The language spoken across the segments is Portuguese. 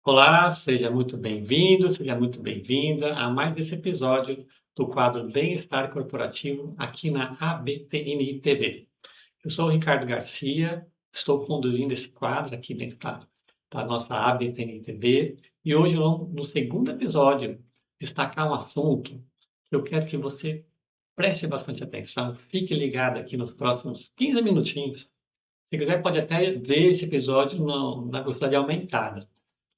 Olá, seja muito bem-vindo, seja muito bem-vinda a mais esse episódio do quadro Bem-Estar Corporativo aqui na ABTNI TV. Eu sou o Ricardo Garcia, estou conduzindo esse quadro aqui dentro da nossa ABTNI TV e hoje vamos, no segundo episódio, destacar um assunto que eu quero que você preste bastante atenção, fique ligado aqui nos próximos 15 minutinhos. Se quiser, pode até ver esse episódio na velocidade aumentada.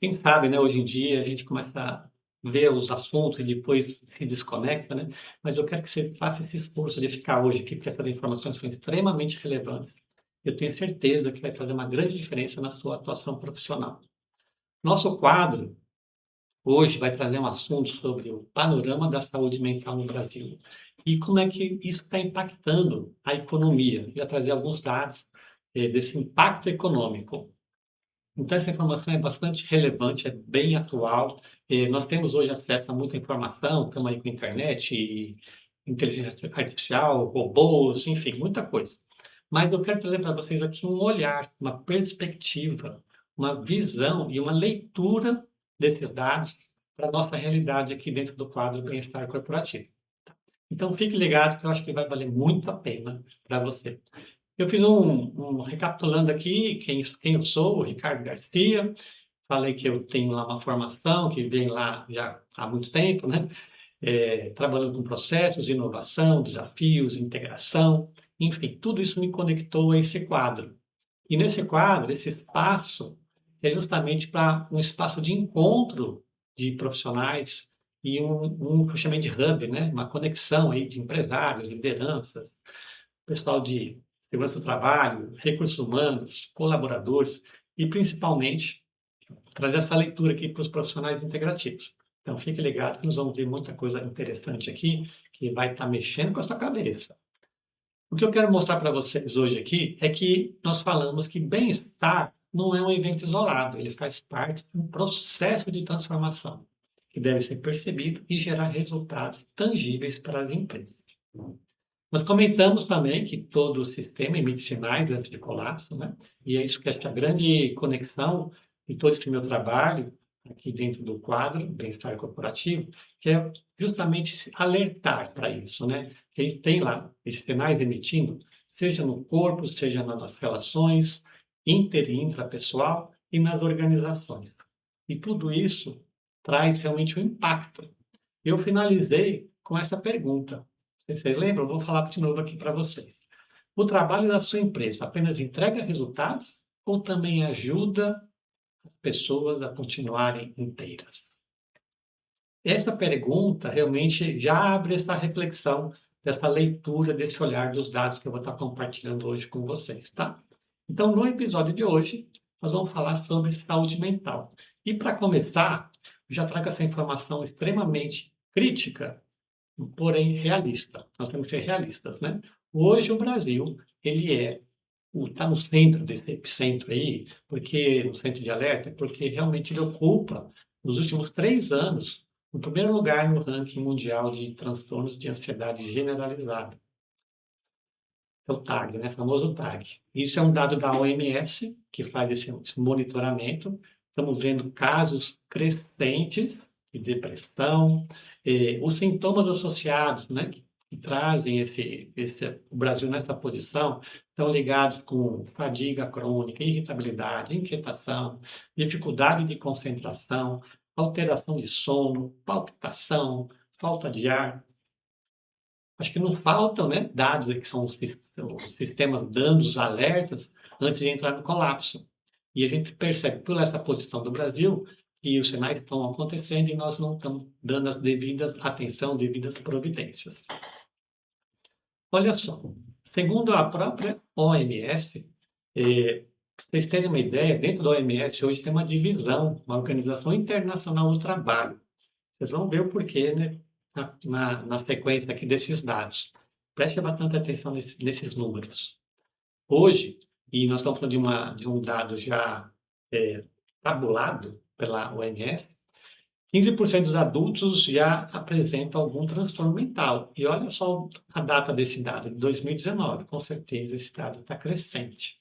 Quem sabe, né, hoje em dia a gente começa a ver os assuntos e depois se desconecta, né? Mas eu quero que você faça esse esforço de ficar hoje aqui, porque essas informações são extremamente relevantes. Eu tenho certeza que vai fazer uma grande diferença na sua atuação profissional. Nosso quadro hoje vai trazer um assunto sobre o panorama da saúde mental no Brasil e como é que isso está impactando a economia. Já trazer alguns dados desse impacto econômico. Então, essa informação é bastante relevante, é bem atual. Nós temos hoje acesso a muita informação, estamos aí com internet, e inteligência artificial, robôs, enfim, muita coisa. Mas eu quero trazer para vocês aqui um olhar, uma perspectiva, uma visão e uma leitura desses dados para a nossa realidade aqui dentro do quadro Bem-Estar Corporativo. Então, fique ligado que eu acho que vai valer muito a pena para você. Eu fiz um recapitulando aqui quem eu sou, o Ricardo Garcia. Falei que eu tenho lá uma formação que vem lá já há muito tempo, né? Trabalhando com processos de inovação, desafios, integração, enfim, tudo isso me conectou a esse quadro. E nesse quadro, esse espaço é justamente para um espaço de encontro de profissionais e que eu chamei de hub, né? Uma conexão aí de empresários, lideranças, pessoal de segurança do trabalho, recursos humanos, colaboradores e, principalmente, trazer essa leitura aqui para os profissionais integrativos. Então, fique ligado que nós vamos ver muita coisa interessante aqui que vai estar mexendo com a sua cabeça. O que eu quero mostrar para vocês hoje aqui é que nós falamos que bem-estar não é um evento isolado, ele faz parte de um processo de transformação que deve ser percebido e gerar resultados tangíveis para as empresas. Nós comentamos também que todo o sistema emite sinais antes de colapso, né? E é isso que acho que a grande conexão de todo esse meu trabalho aqui dentro do quadro Bem-Estar Corporativo, que é justamente se alertar para isso, né? Que a gente tem lá esses sinais emitindo, seja no corpo, seja nas relações inter e intrapessoal e nas organizações. E tudo isso traz realmente um impacto. Eu finalizei com essa pergunta. Vocês lembram? Eu vou falar de novo aqui para vocês. O trabalho da sua empresa apenas entrega resultados ou também ajuda as pessoas a continuarem inteiras? Essa pergunta realmente já abre essa reflexão, dessa leitura, desse olhar dos dados que eu vou estar compartilhando hoje com vocês, tá? Então, no episódio de hoje, nós vamos falar sobre saúde mental. E para começar, eu já trago essa informação extremamente crítica, porém realista. Nós temos que ser realistas, né? Hoje o Brasil, ele está no centro desse epicentro aí, porque no centro de alerta, porque realmente ele ocupa, nos últimos 3 anos, o primeiro lugar no ranking mundial de transtornos de ansiedade generalizada. É o TAG, né? O famoso TAG. Isso é um dado da OMS, que faz esse monitoramento. Estamos vendo casos crescentes de depressão, os sintomas associados, né, que trazem o Brasil nessa posição, estão ligados com fadiga crônica, irritabilidade, inquietação, dificuldade de concentração, alteração de sono, palpitação, falta de ar. Acho que não faltam, né, dados aí que são os sistemas dando os alertas antes de entrar no colapso. E a gente percebe, por essa posição do Brasil, que os sinais estão acontecendo e nós não estamos dando as devidas atenção, devidas providências. Olha só, segundo a própria OMS, para vocês terem uma ideia, dentro da OMS hoje tem uma divisão, uma Organização Internacional do Trabalho. Vocês vão ver o porquê, né, na sequência aqui desses dados. Preste bastante atenção nesses números. Hoje, e nós estamos falando de um dado já tabulado pela OMS, 15% dos adultos já apresentam algum transtorno mental. E olha só a data desse dado, de 2019, com certeza esse dado está crescente.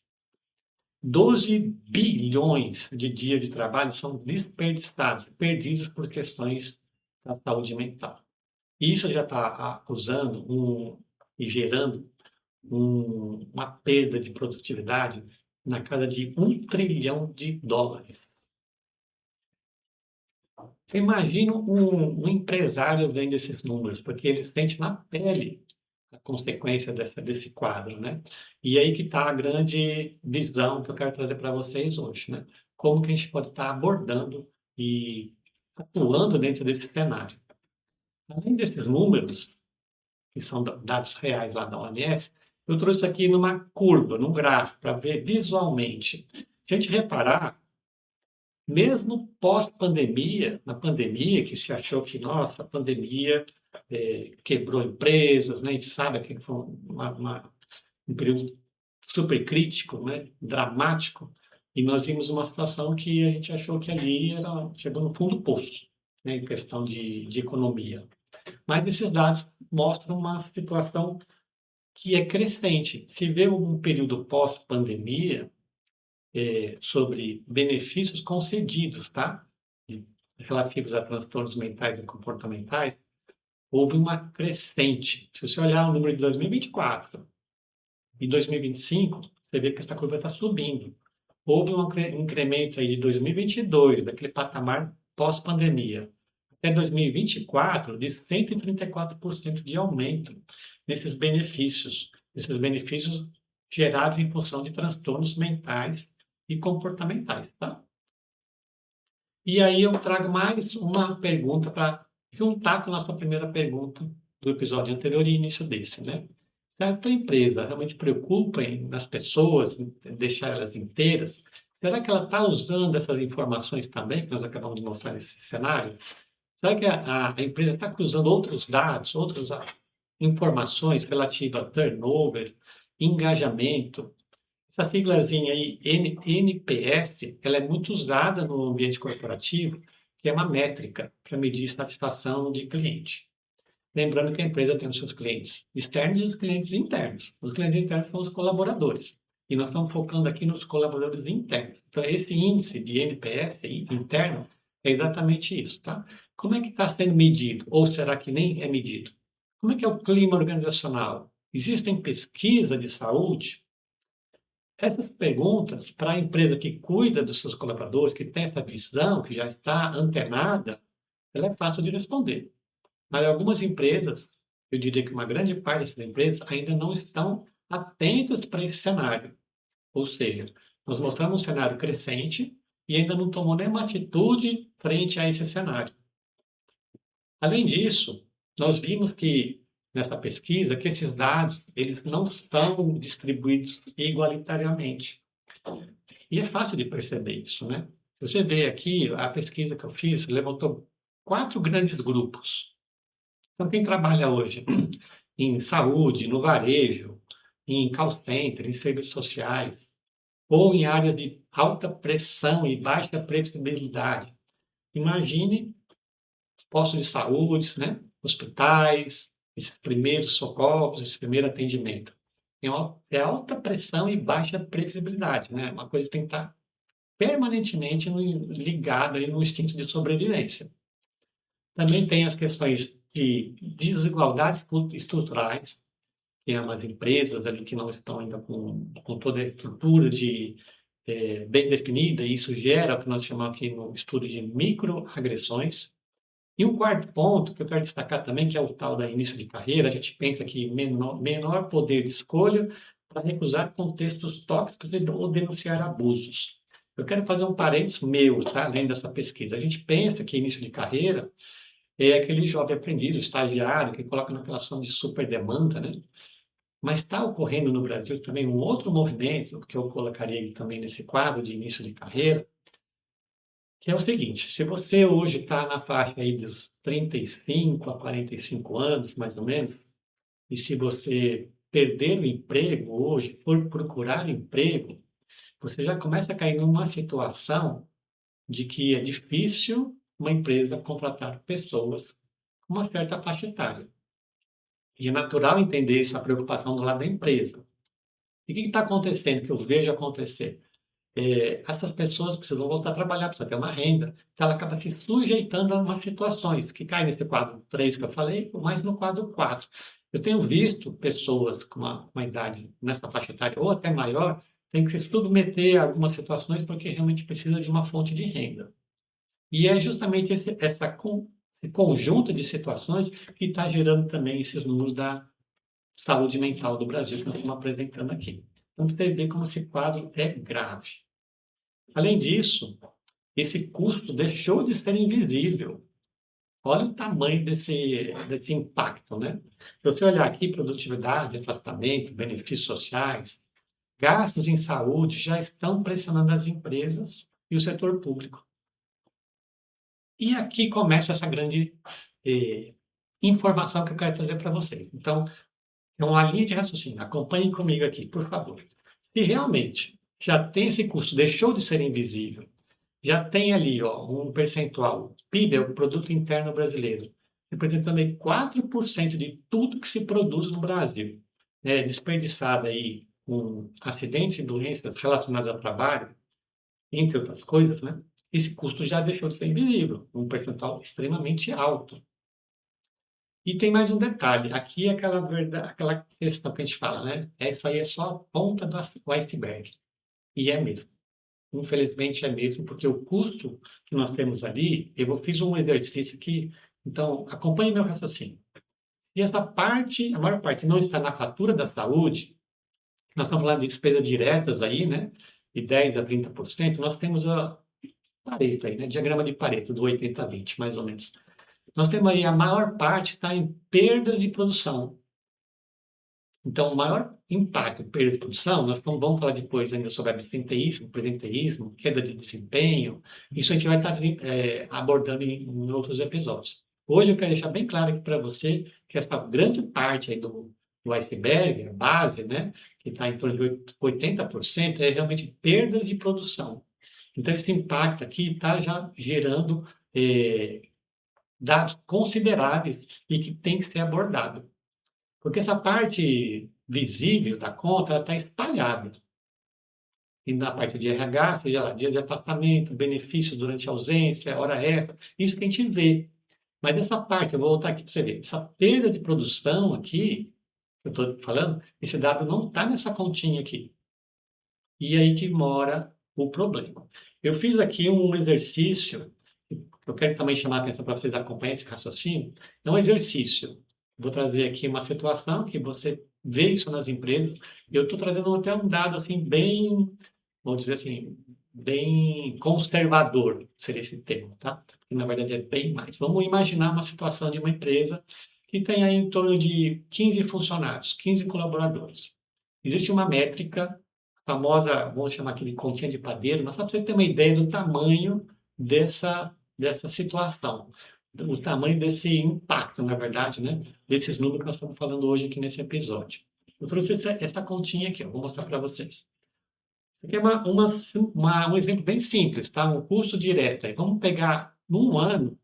12 bilhões de dias de trabalho são desperdiçados, perdidos por questões da saúde mental. Isso já está acusando e gerando uma perda de produtividade na casa de US$ 1 trilhão. Imagina um empresário vendo esses números, porque ele sente na pele a consequência desse quadro, né? E aí que está a grande visão que eu quero trazer para vocês hoje, né? Como que a gente pode estar abordando e atuando dentro desse cenário. Além desses números, que são dados reais lá da OMS, eu trouxe aqui numa curva, num gráfico, para ver visualmente. Se a gente reparar, mesmo pós-pandemia, na pandemia, que se achou que, nossa, a pandemia quebrou empresas, né? A gente sabe que foi um período super crítico, né? Dramático, e nós vimos uma situação que a gente achou que ali chegou no fundo do poço, né? Em questão de economia. Mas esses dados mostram uma situação que é crescente. Se vê um período pós-pandemia, sobre benefícios concedidos, tá? Relativos a transtornos mentais e comportamentais, houve uma crescente. Se você olhar o número de 2024 e 2025, você vê que essa curva está subindo. Houve um incremento aí de 2022, daquele patamar pós-pandemia, até 2024, de 134% de aumento nesses benefícios gerados em função de transtornos mentais e comportamentais, tá? E aí eu trago mais uma pergunta para juntar com a nossa primeira pergunta do episódio anterior e início desse, né? Se a tua empresa realmente preocupa nas pessoas, em deixar elas inteiras, será que ela está usando essas informações também, que nós acabamos de mostrar nesse cenário? Será que a empresa está cruzando outros dados, outras informações relativas a turnover, engajamento? Essa siglazinha aí, NPS, ela é muito usada no ambiente corporativo, que é uma métrica para medir satisfação de cliente. Lembrando que a empresa tem os seus clientes externos e os clientes internos. Os clientes internos são os colaboradores. E nós estamos focando aqui nos colaboradores internos. Então, esse índice de NPS interno é exatamente isso, tá? Como é que está sendo medido? Ou será que nem é medido? Como é que é o clima organizacional? Existem pesquisas de saúde? Essas perguntas, para a empresa que cuida dos seus colaboradores, que tem essa visão, que já está antenada, ela é fácil de responder. Mas algumas empresas, eu diria que uma grande parte dessas empresas ainda não estão atentas para esse cenário. Ou seja, nós mostramos um cenário crescente e ainda não tomou nenhuma atitude frente a esse cenário. Além disso, nós vimos que nessa pesquisa que esses dados eles não são distribuídos igualitariamente. E é fácil de perceber isso, né? Você vê aqui, a pesquisa que eu fiz levantou 4 grandes grupos. Então, quem trabalha hoje em saúde, no varejo, em call center, em serviços sociais, ou em áreas de alta pressão e baixa previsibilidade. Imagine postos de saúde, né? Hospitais, esses primeiros socorros, esse primeiro atendimento. É alta pressão e baixa previsibilidade, né? Uma coisa que tem que estar permanentemente ligada aí no instinto de sobrevivência. Também tem as questões de desigualdades estruturais, tem umas empresas ali que não estão ainda com toda a estrutura bem definida, e isso gera o que nós chamamos aqui no estudo de microagressões. E um quarto ponto que eu quero destacar também, que é o tal da início de carreira, a gente pensa que menor poder de escolha para recusar contextos tóxicos ou denunciar abusos. Eu quero fazer um parênteses meu, tá? Além dessa pesquisa. A gente pensa que início de carreira é aquele jovem aprendiz, o estagiário, que coloca naquela ação de super demanda, né? Mas está ocorrendo no Brasil também um outro movimento, que eu colocaria também nesse quadro de início de carreira, que é o seguinte: se você hoje está na faixa aí dos 35 a 45 anos, mais ou menos, e se você perder o emprego hoje, for procurar emprego, você já começa a cair numa situação de que é difícil uma empresa contratar pessoas com uma certa faixa etária. E é natural entender essa preocupação do lado da empresa. E o que está acontecendo, que eu vejo acontecer? Essas pessoas precisam voltar a trabalhar, precisa ter uma renda, então ela acaba se sujeitando a umas situações, que cai nesse quadro 3 que eu falei, mais no quadro 4. Eu tenho visto pessoas com uma idade nessa faixa etária, ou até maior, tem que se submeter a algumas situações porque realmente precisa de uma fonte de renda. E é justamente esse conjunto de situações que está gerando também esses números da saúde mental do Brasil que nós estamos apresentando aqui. Então, você vê como esse quadro é grave. Além disso, esse custo deixou de ser invisível. Olha o tamanho desse impacto, né? Se você olhar aqui, produtividade, afastamento, benefícios sociais, gastos em saúde já estão pressionando as empresas e o setor público. E aqui começa essa grande informação que eu quero trazer para vocês. Então, é uma linha de raciocínio. Acompanhem comigo aqui, por favor. Se realmente já tem esse custo, deixou de ser invisível, já tem ali ó, um percentual, PIB é o Produto Interno Brasileiro, representando aí 4% de tudo que se produz no Brasil, desperdiçado aí com acidentes e doenças relacionadas ao trabalho, entre outras coisas, né? Esse custo já deixou de ser invisível, um percentual extremamente alto. E tem mais um detalhe, aqui é aquela questão que a gente fala, né? Isso aí é só a ponta do iceberg. E é mesmo. Infelizmente é mesmo, porque o custo que nós temos ali, eu fiz um exercício aqui, então acompanhe meu raciocínio. Se essa parte, a maior parte não está na fatura da saúde, nós estamos falando de despesas diretas aí, né? De 10 a 30%, nós temos a Pareto aí, né? Diagrama de Pareto, do 80-20, mais ou menos. Nós temos aí a maior parte está em perdas de produção. Então, o maior impacto de perda de produção, nós vamos falar depois ainda sobre absenteísmo, presenteísmo, queda de desempenho, isso a gente vai estar abordando em outros episódios. Hoje eu quero deixar bem claro aqui para você que essa grande parte aí do iceberg, a base, né, que está em torno de 80%, é realmente perdas de produção. Então, esse impacto aqui está já gerando dados consideráveis e que tem que ser abordado. Porque essa parte visível da conta, ela está espalhada. E na parte de RH, seja lá, dia de afastamento, benefício durante a ausência, hora extra, isso que a gente vê. Mas essa parte, eu vou voltar aqui para você ver, essa perda de produção aqui, que eu estou falando, esse dado não está nessa continha aqui. E aí que mora o problema. Eu fiz aqui um exercício, eu quero também chamar a atenção para vocês acompanharem esse raciocínio. É um exercício. Vou trazer aqui uma situação que você vê isso nas empresas. Eu estou trazendo até um dado assim bem, vamos dizer assim, bem conservador, seria esse termo, tá? Que na verdade é bem mais. Vamos imaginar uma situação de uma empresa que tem aí em torno de 15 funcionários, 15 colaboradores. Existe uma métrica famosa, vamos chamar aqui de continha de padeiro, mas só para você ter uma ideia do tamanho dessa situação, o tamanho desse impacto, na verdade, né, desses números que nós estamos falando hoje aqui nesse episódio. Eu trouxe essa continha aqui, eu vou mostrar para vocês. Isso aqui é um exemplo bem simples, tá? Um custo direto. Aí vamos pegar num ano,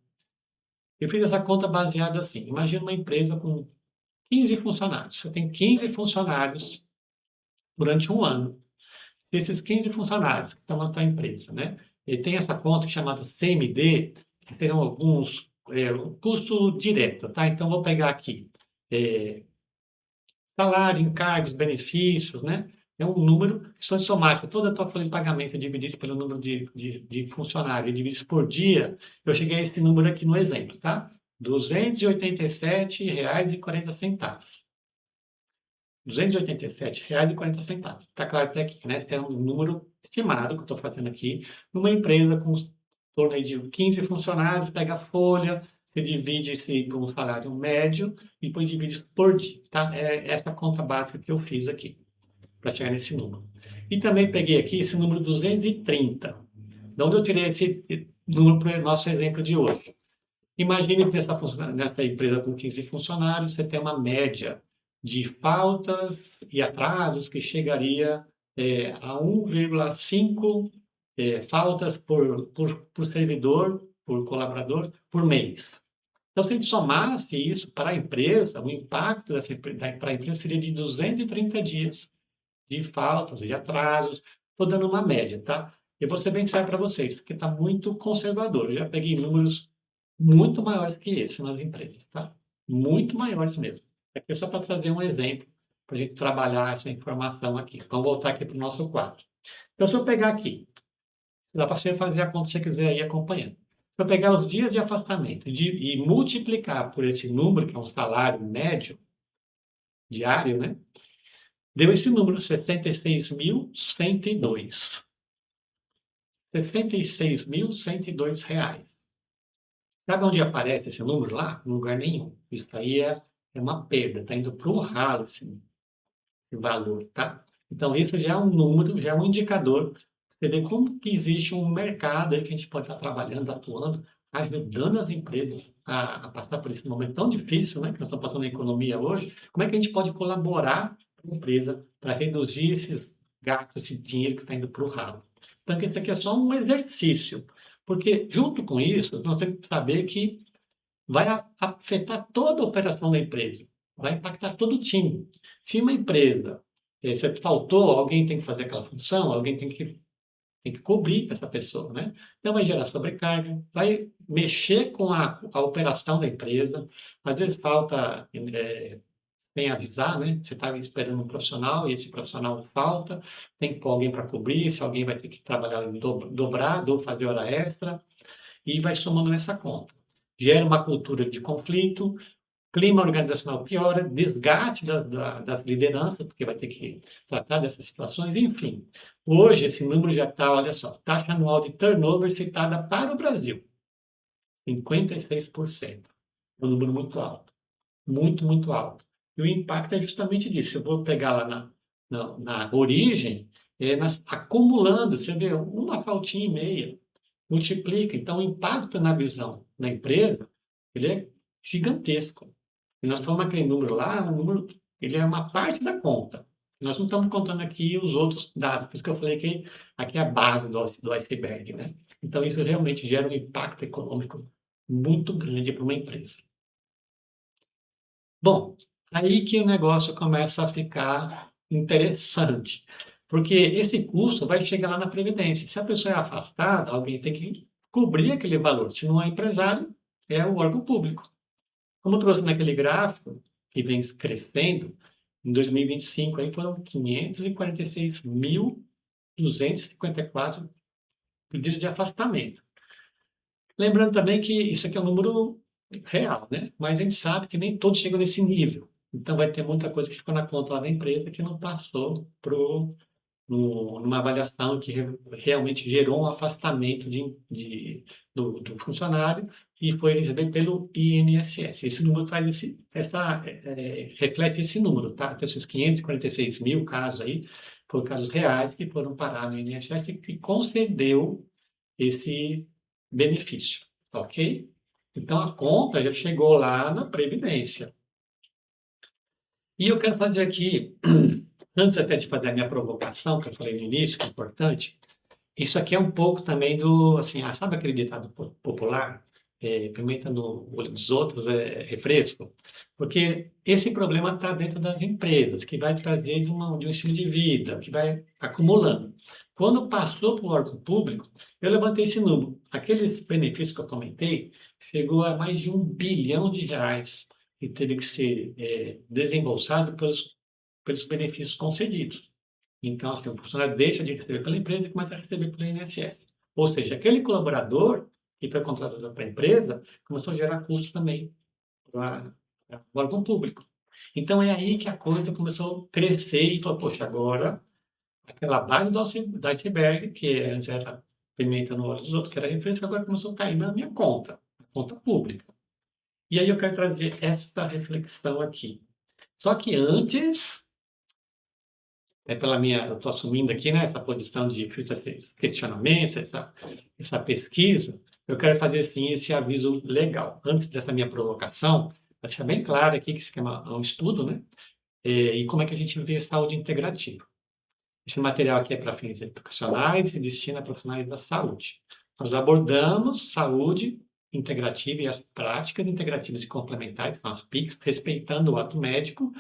eu fiz essa conta baseada assim, imagina uma empresa com 15 funcionários. Você tem 15 funcionários durante um ano. Esses 15 funcionários que estão na tua empresa, né? E tem essa conta chamada CMD, que serão alguns custo direto, tá? Então, vou pegar aqui salário, encargos, benefícios, né? É um número que se eu somasse toda a tua folha de pagamento e dividisse pelo número de funcionários e dividisse por dia, eu cheguei a esse número aqui no exemplo, tá? R$ 287,40. R$ 287,40. Está claro até aqui, né? Esse é um número estimado que eu estou fazendo aqui. Numa empresa com em torno aí de 15 funcionários, pega a folha, você divide isso por um salário médio e depois divide isso por dia, tá? É essa conta básica que eu fiz aqui, para chegar nesse número. E também peguei aqui esse número 230. De onde eu tirei esse número para o nosso exemplo de hoje? Imagine que nessa empresa com 15 funcionários, você tem uma média de faltas e atrasos que chegaria a 1,5 faltas por servidor, por colaborador, por mês. Então, se a gente somasse isso para a empresa, o impacto para a empresa seria de 230 dias de faltas, de atrasos. Estou dando uma média, tá? Eu vou ser bem sério para vocês, porque está muito conservador. Eu já peguei números muito maiores que esse nas empresas, tá? Muito maiores mesmo. Aqui é só para trazer um exemplo, para a gente trabalhar essa informação aqui. Vamos voltar aqui para o nosso quadro. Então, se eu pegar aqui, dá para você fazer a conta se você quiser aí acompanhando. Se eu pegar os dias de afastamento e multiplicar por esse número, que é um salário médio diário, né? Deu esse número, 66.102. R$ 66.102. Sabe onde aparece esse número lá? Em lugar nenhum. Isso aí é uma perda, está indo para o ralo esse valor, tá? Então, isso já é um número, já é um indicador. Você vê como que existe um mercado aí que a gente pode estar trabalhando, atuando, ajudando as empresas a passar por esse momento tão difícil, né, que nós estamos passando na economia hoje. Como é que a gente pode colaborar com a empresa para reduzir esses gastos, esse dinheiro que está indo para o ralo? Então, isso aqui é só um exercício, porque junto com isso, nós temos que saber que vai afetar toda a operação da empresa, vai impactar todo o time. Se uma empresa, se faltou, alguém tem que fazer aquela função, alguém tem que cobrir essa pessoa, né? Então vai gerar sobrecarga, vai mexer com a operação da empresa, às vezes falta, sem avisar, né? Você está esperando um profissional e esse profissional falta, tem que pôr alguém para cobrir, se alguém vai ter que trabalhar dobrado ou fazer hora extra, e vai somando nessa conta. Gera uma cultura de conflito, clima organizacional piora, desgaste das lideranças, porque vai ter que tratar dessas situações, enfim. Hoje, esse número já está, olha só, taxa anual de turnover citada para o Brasil, 56%. É um número muito alto, muito, muito alto. E o impacto é justamente disso. Eu vou pegar lá na origem, acumulando, você vê, uma faltinha e meia, multiplica. Então, o impacto na visão da empresa, ele é gigantesco. E nós falamos aquele número lá, o número, ele é uma parte da conta. Nós não estamos contando aqui os outros dados, por isso que eu falei que aqui é a base do iceberg, né? Então, isso realmente gera um impacto econômico muito grande para uma empresa. Bom, aí que o negócio começa a ficar interessante, porque esse custo vai chegar lá na Previdência. Se a pessoa é afastada, alguém tem que cobrir aquele valor. Se não é empresário, é o órgão público. Como eu trouxe naquele gráfico, que vem crescendo, em 2025 aí foram 546.254 pedidos de afastamento. Lembrando também que isso aqui é um número real, né? Mas a gente sabe que nem todos chegam nesse nível. Então vai ter muita coisa que ficou na conta lá da empresa que não passou numa avaliação que realmente gerou um afastamento do funcionário e foi recebido pelo INSS. Esse número traz reflete esse número, tá? Então, esses 546 mil casos aí foram casos reais que foram parar no INSS e que concedeu esse benefício, ok? Então, a conta já chegou lá na Previdência. E eu quero fazer aqui, antes até de fazer a minha provocação, que eu falei no início, que é importante, isso aqui é um pouco também do, assim, sabe aquele ditado popular? Pimenta no olho dos outros é refresco? Porque esse problema está dentro das empresas, que vai trazer de um estilo de vida, que vai acumulando. Quando passou para o órgão público, eu levantei esse número. Aqueles benefícios que eu comentei, chegou a mais de R$ 1 bilhão que teve que ser desembolsado pelos benefícios concedidos. Então, assim, o funcionário deixa de receber pela empresa e começa a receber pelo INSS. Ou seja, aquele colaborador que foi contratado para a empresa começou a gerar custos também para o órgão público. Então, é aí que a coisa começou a crescer e falou, poxa, agora aquela base do iceberg, que antes era pimenta no olho dos outros, que era refresco, agora começou a cair na minha conta, na conta pública. E aí eu quero trazer esta reflexão aqui. Só que antes eu estou assumindo aqui, né, essa posição de questionamento, essa pesquisa, eu quero fazer, sim, esse aviso legal. Antes dessa minha provocação, para deixar bem claro aqui que isso aqui é um estudo, né, e como é que a gente vê saúde integrativa. Esse material aqui é para fins educacionais e se destina a profissionais da saúde. Nós abordamos saúde integrativa e as práticas integrativas e complementares, são as PICs, respeitando o ato médico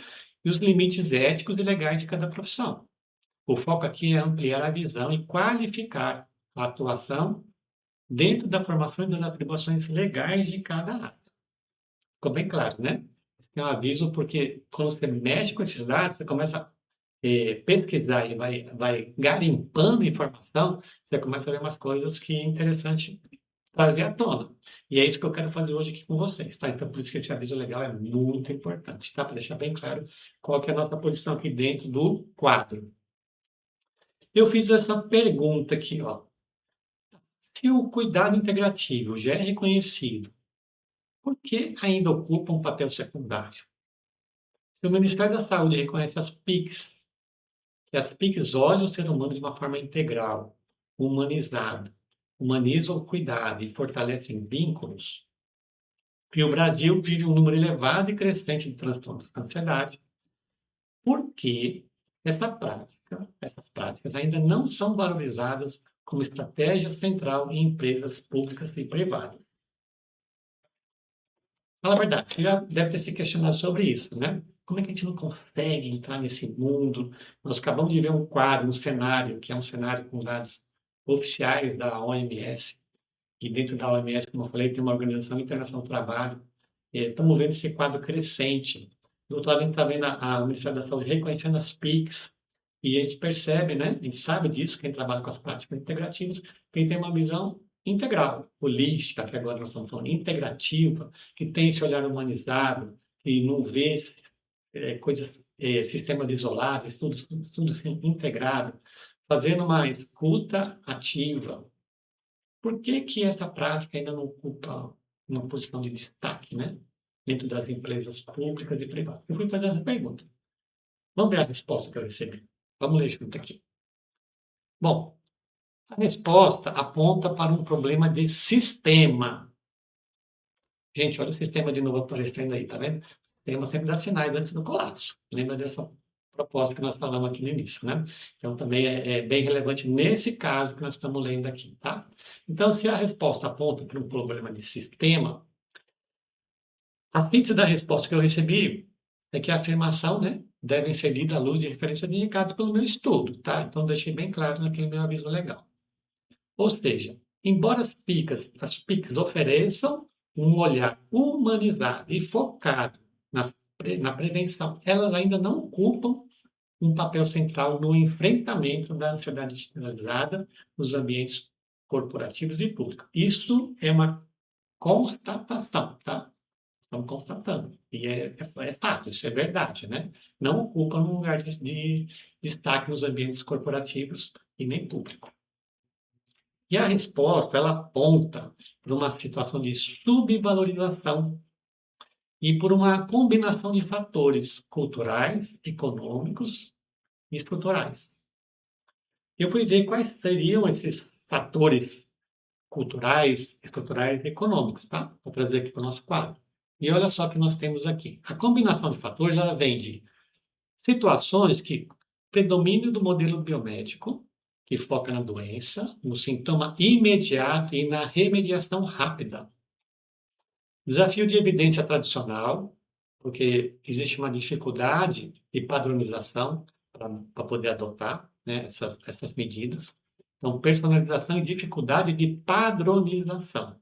e os limites éticos e legais de cada profissão. O foco aqui é ampliar a visão e qualificar a atuação dentro da formação e das atribuições legais de cada área. Ficou bem claro, né? Tem um aviso porque quando você mexe com esses dados, você começa a pesquisar e vai garimpando informação, você começa a ver umas coisas que é interessante trazer à tona. E é isso que eu quero fazer hoje aqui com vocês, tá? Então, por isso que esse aviso legal é muito importante, tá? Para deixar bem claro qual que é a nossa posição aqui dentro do quadro. Eu fiz essa pergunta aqui, ó. Se o cuidado integrativo já é reconhecido, por que ainda ocupa um papel secundário? Se o Ministério da Saúde reconhece as PICs, que as PICs olham o ser humano de uma forma integral, humanizada, humanizam o cuidado e fortalecem vínculos, e o Brasil vive um número elevado e crescente de transtornos de ansiedade, por que essas práticas ainda não são valorizadas como estratégia central em empresas públicas e privadas? Fala a verdade, você já deve ter se questionado sobre isso, né? Como é que a gente não consegue entrar nesse mundo? Nós acabamos de ver um quadro, um cenário, que é um cenário com dados oficiais da OMS, e dentro da OMS, como eu falei, tem uma Organização Internacional do Trabalho. Estamos vendo esse quadro crescente. Do outro lado, a gente está vendo o Ministério da Saúde reconhecendo as PICs, e a gente percebe, né? A gente sabe disso, quem trabalha com as práticas integrativas, quem tem uma visão integral, holística, que agora nós estamos falando, integrativa, que tem esse olhar humanizado, que não vê coisas, sistemas isolados, tudo assim, integrado, fazendo uma escuta ativa. Por que que essa prática ainda não ocupa uma posição de destaque, né? Dentro das empresas públicas e privadas? Eu fui fazer essa pergunta. Vamos ver a resposta que eu recebi. Vamos ler junto aqui. Bom, a resposta aponta para um problema de sistema. Gente, olha o sistema de novo aparecendo aí, tá vendo? O sistema sempre dá sinais antes do colapso. Lembra dessa proposta que nós falamos aqui no início, né? Então, também é bem relevante nesse caso que nós estamos lendo aqui, tá? Então, se a resposta aponta para um problema de sistema, a síntese da resposta que eu recebi é que a afirmação, né, deve ser lida à luz de referências indicadas pelo meu estudo, tá? Então, deixei bem claro naquele meu aviso legal. Ou seja, embora as PICs ofereçam um olhar humanizado e focado na prevenção, elas ainda não ocupam um papel central no enfrentamento da ansiedade generalizada nos ambientes corporativos e públicos. Isso é uma constatação, tá? Estamos constatando. E é fato, isso é verdade, né? Não ocupa um lugar de destaque nos ambientes corporativos e nem público. E a resposta, ela aponta para uma situação de subvalorização e por uma combinação de fatores culturais, econômicos e estruturais. Eu fui ver quais seriam esses fatores culturais, estruturais e econômicos, tá? Vou trazer aqui para o nosso quadro. E olha só o que nós temos aqui. A combinação de fatores, ela vem de situações que predomínio do modelo biomédico, que foca na doença, no sintoma imediato e na remediação rápida. Desafio de evidência tradicional, porque existe uma dificuldade de padronização para poder adotar, né, essas medidas. Então, personalização e dificuldade de padronização.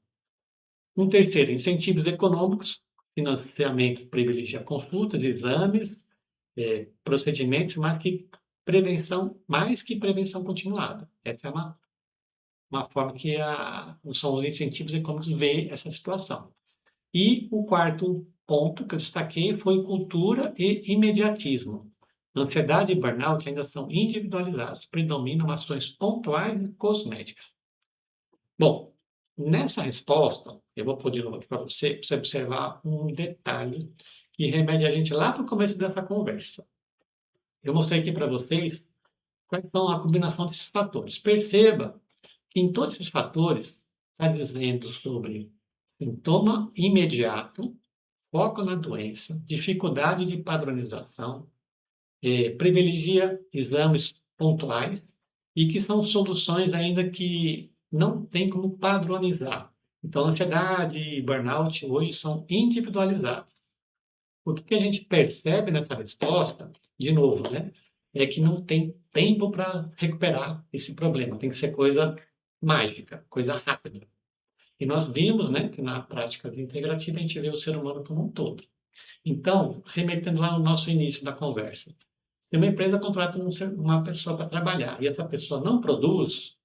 Um terceiro, incentivos econômicos, financiamento privilegia consultas, exames, procedimentos, mais que prevenção continuada. Essa é uma forma que são os incentivos econômicos veem essa situação. E o quarto ponto que eu destaquei foi cultura e imediatismo. Ansiedade e burnout ainda são individualizados, predominam ações pontuais e cosméticas. Bom, nessa resposta, eu vou pôr de novo aqui para você observar um detalhe que remete a gente lá para o começo dessa conversa. Eu mostrei aqui para vocês quais são a combinação desses fatores. Perceba que em todos esses fatores está dizendo sobre sintoma imediato, foco na doença, dificuldade de padronização, privilegia exames pontuais e que são soluções ainda que não tem como padronizar. Então, ansiedade e burnout hoje são individualizados. O que a gente percebe nessa resposta, de novo, né, é que não tem tempo para recuperar esse problema, tem que ser coisa mágica, coisa rápida. E nós vimos, né, que na prática integrativa a gente vê o ser humano como um todo. Então, remetendo lá no nosso início da conversa, se uma empresa contrata uma pessoa para trabalhar e essa pessoa não produz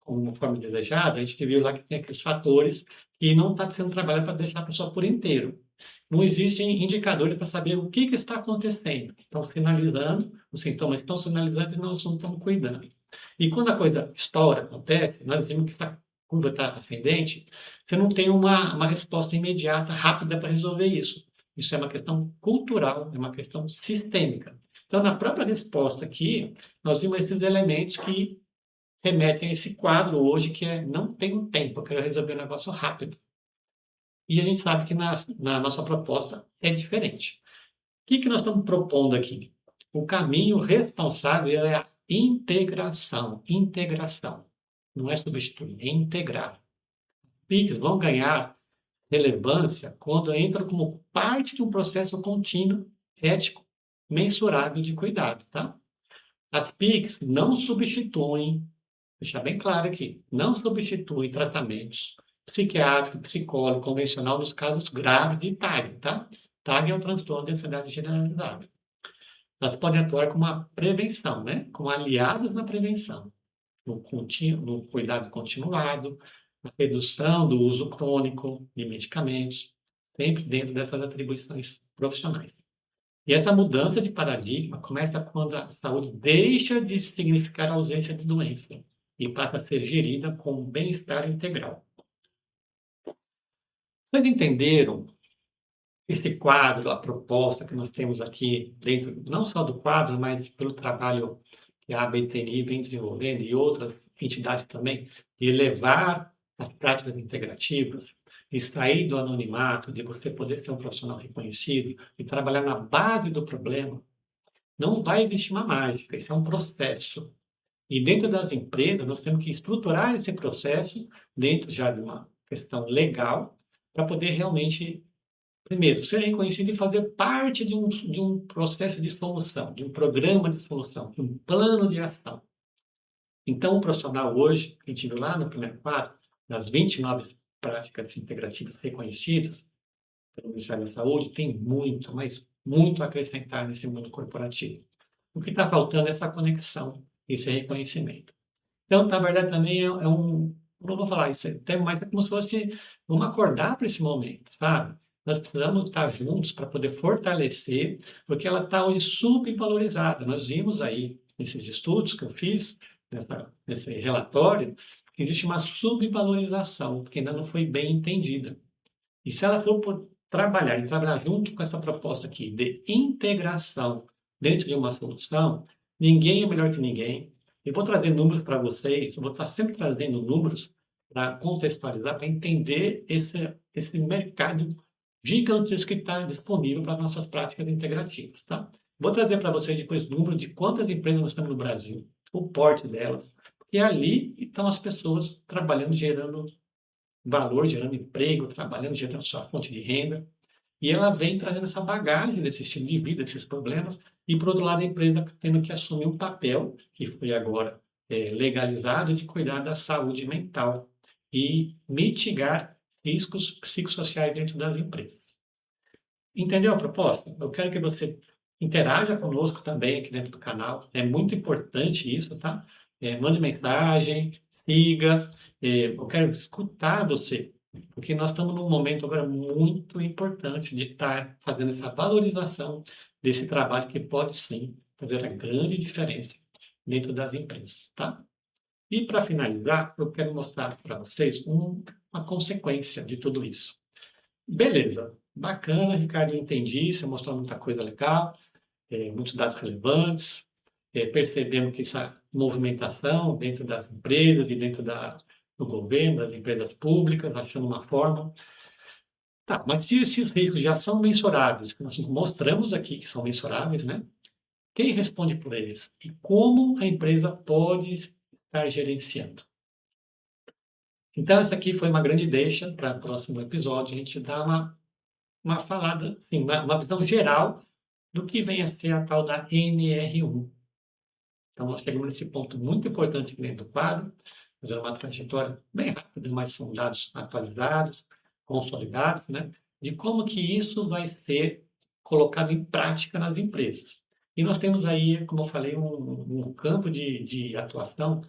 conforme desejado, a gente viu lá que tem aqueles fatores que não está sendo trabalhado para deixar a pessoa por inteiro. Não existem indicadores para saber o que está acontecendo. Estão sinalizando, os sintomas estão sinalizando e nós não estamos cuidando. E quando a coisa estoura, acontece, nós vimos que essa curva está ascendente, você não tem uma resposta imediata, rápida para resolver isso. Isso é uma questão cultural, é uma questão sistêmica. Então, na própria resposta aqui, nós vimos esses elementos que remetem a esse quadro hoje que é não tenho tempo, eu quero resolver o negócio rápido. E a gente sabe que na nossa proposta é diferente. O que nós estamos propondo aqui? O caminho responsável é a integração. Integração. Não é substituir, é integrar. PICs vão ganhar relevância quando entram como parte de um processo contínuo, ético, mensurável de cuidado, tá? As PICs não substituem, deixar bem claro aqui, não substituem tratamentos psiquiátrico, psicólogo, convencional nos casos graves de TAG, tá? TAG é um transtorno de ansiedade generalizada. Elas podem atuar como uma prevenção, né? Como aliados na prevenção, no cuidado continuado, na redução do uso crônico de medicamentos, sempre dentro dessas atribuições profissionais. E essa mudança de paradigma começa quando a saúde deixa de significar a ausência de doença e passa a ser gerida com bem-estar integral. Vocês entenderam esse quadro, a proposta que nós temos aqui dentro, não só do quadro, mas pelo trabalho que a ABTNI vem desenvolvendo e outras entidades também, de levar as práticas integrativas, de sair do anonimato, de você poder ser um profissional reconhecido e trabalhar na base do problema? Não vai existir uma mágica, isso é um processo. E dentro das empresas, nós temos que estruturar esse processo dentro já de uma questão legal, para poder realmente, primeiro, ser reconhecido e fazer parte de um processo de solução, de um programa de solução, de um plano de ação. Então, o profissional hoje, que a gente viu lá no primeiro quadro, das 29 práticas integrativas reconhecidas pelo Ministério da Saúde, tem muito, mas muito a acrescentar nesse mundo corporativo. O que está faltando é essa conexão, esse reconhecimento. Então, na verdade, também não vou falar isso, mas é como se fosse, vamos acordar para esse momento, sabe? Nós precisamos estar juntos para poder fortalecer, porque ela está hoje subvalorizada. Nós vimos aí, nesses estudos que eu fiz, nesse relatório, que existe uma subvalorização, que ainda não foi bem entendida. E se ela for trabalhar e trabalhar junto com essa proposta aqui de integração dentro de uma solução, ninguém é melhor que ninguém. Eu vou trazer números para vocês, eu vou estar sempre trazendo números para contextualizar, para entender esse mercado gigantesco que está disponível para as nossas práticas integrativas, tá? Vou trazer para vocês depois números de quantas empresas nós temos no Brasil, o porte delas, porque ali estão as pessoas trabalhando, gerando valor, gerando emprego, trabalhando, gerando sua fonte de renda. E ela vem trazendo essa bagagem desse estilo de vida, desses problemas, e por outro lado a empresa tendo que assumir um papel, que foi agora legalizado, de cuidar da saúde mental e mitigar riscos psicossociais dentro das empresas. Entendeu a proposta? Eu quero que você interaja conosco também aqui dentro do canal, é muito importante isso, tá? Mande mensagem, siga, eu quero escutar você, porque nós estamos num momento agora muito importante de estar fazendo essa valorização desse trabalho que pode sim fazer a grande diferença dentro das empresas, tá? E para finalizar, eu quero mostrar para vocês uma consequência de tudo isso. Beleza, bacana, Ricardo, eu entendi, você mostrou muita coisa legal, muitos dados relevantes, percebemos que essa movimentação dentro das empresas e dentro do governo, das empresas públicas, achando uma forma. Tá, mas se esses riscos já são mensuráveis, que nós mostramos aqui que são mensuráveis, né? quem responde por eles e como a empresa pode estar gerenciando. Então, essa aqui foi uma grande deixa para o próximo episódio, a gente dar uma falada, assim, uma visão geral do que vem a ser a tal da NR1. Então, nós chegamos nesse ponto muito importante aqui dentro do quadro, fazendo uma trajetória bem rápida, mas são dados atualizados, consolidados, né, de como que isso vai ser colocado em prática nas empresas. E nós temos aí, como eu falei, um campo de atuação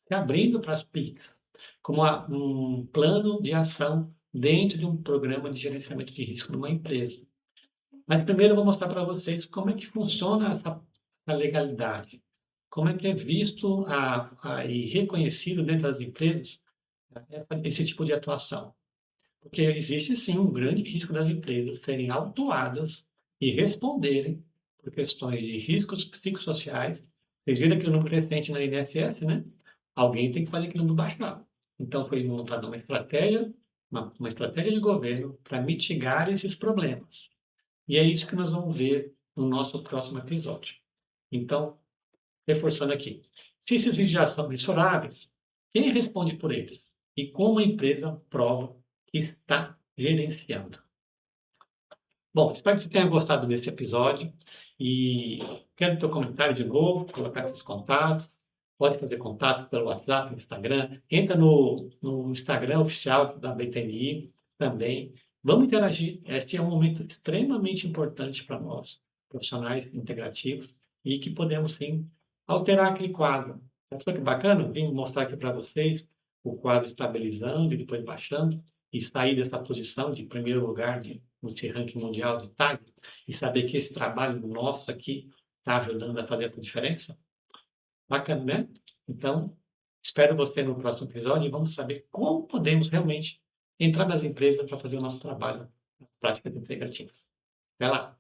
se abrindo para as PICs, como um plano de ação dentro de um programa de gerenciamento de risco numa empresa. Mas primeiro eu vou mostrar para vocês como é que funciona essa legalidade, como é que é visto e reconhecido dentro das empresas esse tipo de atuação. Porque existe sim um grande risco das empresas serem autuadas e responderem por questões de riscos psicossociais. Vocês viram aqui o número crescente na INSS, né? Alguém tem que fazer aquele número baixar. Então foi montada uma estratégia de governo para mitigar esses problemas. E é isso que nós vamos ver no nosso próximo episódio. Então, reforçando aqui, se esses riscos já são mensuráveis, quem responde por eles? E como a empresa prova que está gerenciando? Bom, espero que você tenha gostado desse episódio e quero teu comentário de novo, colocar aqui os contatos. Pode fazer contato pelo WhatsApp, no Instagram. Entra no Instagram oficial da BTNI também. Vamos interagir. Este é um momento extremamente importante para nós, profissionais integrativos, e que podemos, sim, alterar aquele quadro. Olha que bacana? Vim mostrar aqui para vocês o quadro estabilizando e depois baixando, e sair dessa posição de primeiro lugar no ranking mundial de TAG, e saber que esse trabalho nosso aqui está ajudando a fazer essa diferença. Bacana, né? Então, espero você no próximo episódio e vamos saber como podemos realmente entrar nas empresas para fazer o nosso trabalho nas práticas integrativas. Até lá!